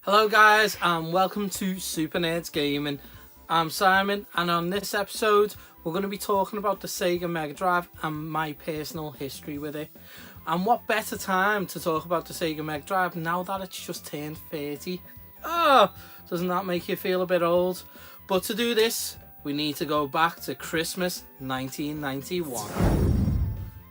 Hello guys and welcome to Super Nerds Gaming. I'm Simon and on this episode we're going to be talking about the Sega Mega Drive and my personal history with it. And what better time to talk about the Sega Mega Drive now that it's just turned 30. Oh, doesn't that make you feel a bit old? But to do this we need to go back to Christmas 1991.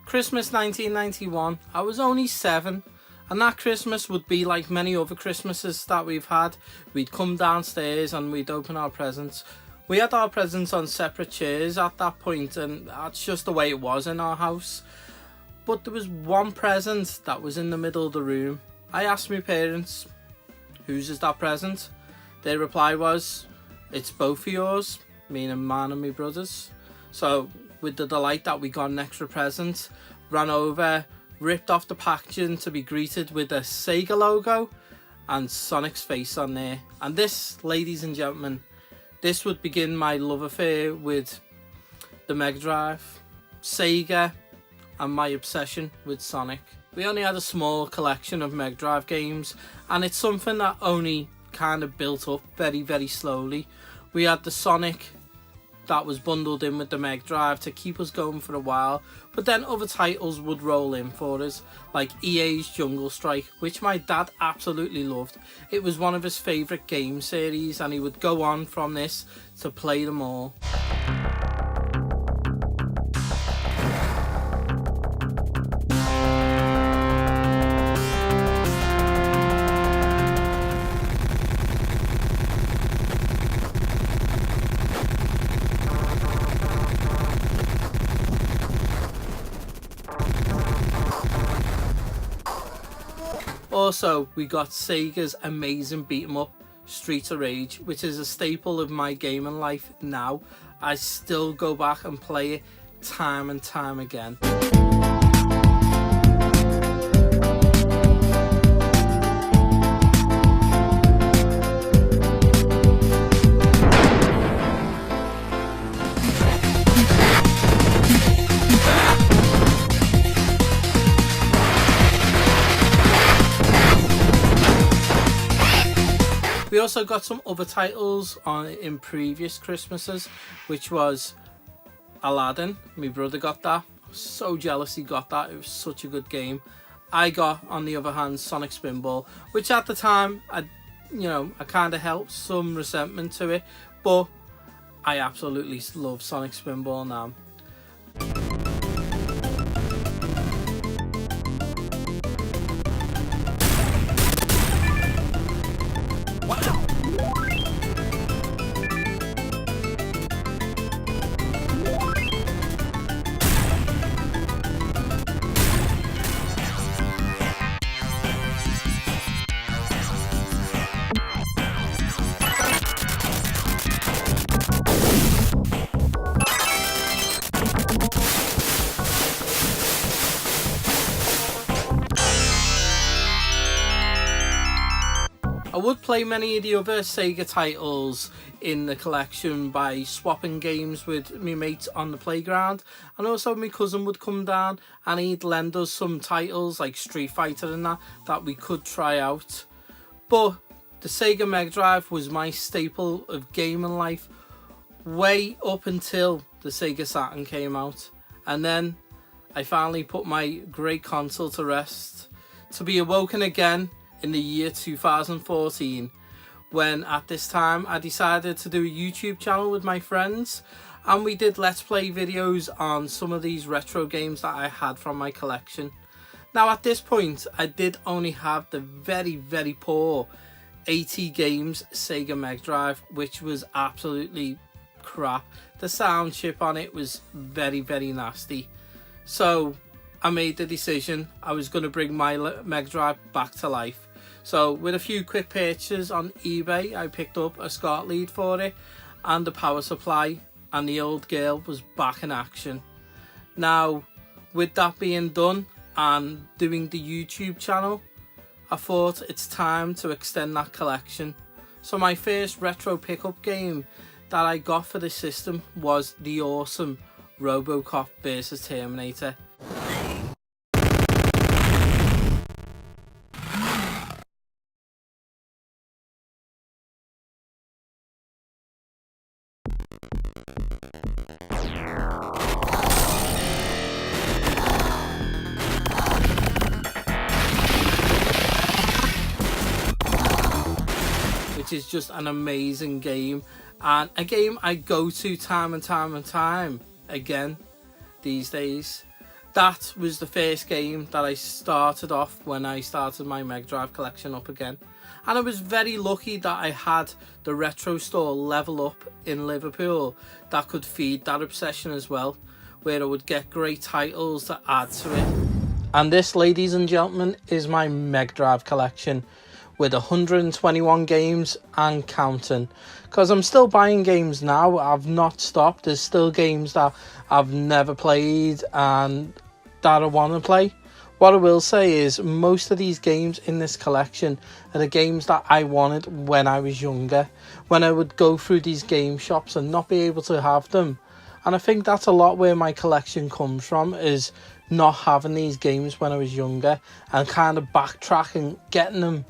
Christmas 1991, I was only 7. And that Christmas would be like many other Christmases that we've had. We'd come downstairs and we'd open our presents. We had our presents on separate chairs at that point, and that's just the way it was in our house. But there was one present that was in the middle of the room. I asked my parents, whose is that present? Their reply was, it's both of yours, meaning mine and my brother's. So with the delight that we got an extra present, ran over, ripped off the packaging to be greeted with a Sega logo and Sonic's face on there. And this, ladies and gentlemen, this would begin my love affair with the Mega Drive, Sega, and my obsession with Sonic. We only had a small collection of Mega Drive games, and it's something that only kind of built up very slowly. We had the Sonic that was bundled in with the Mega Drive to keep us going for a while, but then other titles would roll in for us, like EA's Jungle Strike, which my dad absolutely loved. It was one of his favourite game series and he would go on from this to play them all. Also, we got Sega's amazing beat-em-up Streets of Rage, which is a staple of my gaming life now. I still go back and play it time and time again. We also got some other titles in previous Christmases, which was Aladdin. My brother got that. I was so jealous he got that. It was such a good game. I got, on the other hand, Sonic Spinball, which at the time, I kind of held some resentment to it, but I absolutely love Sonic Spinball now. I would play many of the other Sega titles in the collection by swapping games with my mates on the playground, and also my cousin would come down and he'd lend us some titles like Street Fighter and that we could try out. But the Sega Mega Drive was my staple of gaming life way up until the Sega Saturn came out, and then I finally put my great console to rest, to be awoken again in the year 2014, when at this time I decided to do a YouTube channel with my friends, and we did let's play videos on some of these retro games that I had from my collection. Now at this point I did only have the very poor 80 games Sega Mega Drive, which was absolutely crap. The sound chip on it was very nasty. So I made the decision I was going to bring my Mega Drive back to life. So with a few quick purchases on eBay, I picked up a SCART lead for it and the power supply, and the old girl was back in action. Now with that being done and doing the YouTube channel, I thought it's time to extend that collection. So my first retro pickup game that I got for the system was the awesome RoboCop vs Terminator. is just an amazing game, and a game I go to time and time again these days. That was the first game that I started off when I started my Mega Drive collection up again. And I was very lucky that I had the retro store Level Up in Liverpool that could feed that obsession as well, where I would get great titles to add to it. And this, ladies and gentlemen, is my Mega Drive collection with 121 games and counting. Because I'm still buying games now, I've not stopped. There's still games that I've never played and that I want to play. What I will say is most of these games in this collection are the games that I wanted when I was younger, when I would go through these game shops and not be able to have them. And I think that's a lot where my collection comes from, is not having these games when I was younger and kind of backtracking, getting them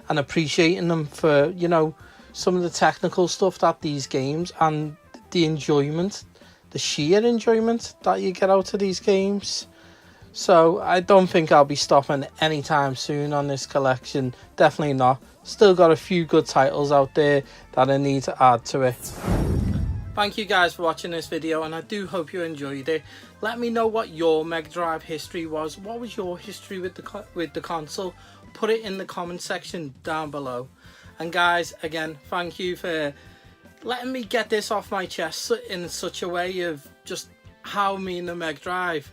and appreciating them for, you know, some of the technical stuff that these games and the enjoyment, the sheer enjoyment that you get out of these games. So I don't think I'll be stopping anytime soon on this collection. Definitely not. Still got a few good titles out there that I need to add to it. Thank you guys for watching this video, and I do hope you enjoyed it. Let me know what your Mega Drive history was. What was your history with the console? Put it in the comment section down below. And guys, again, thank you for letting me get this off my chest in such a way of just how me and the Mega Drive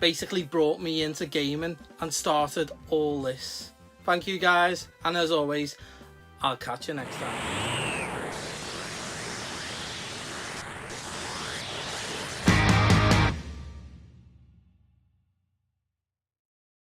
basically brought me into gaming and started all this. Thank you guys, and as always, I'll catch you next time.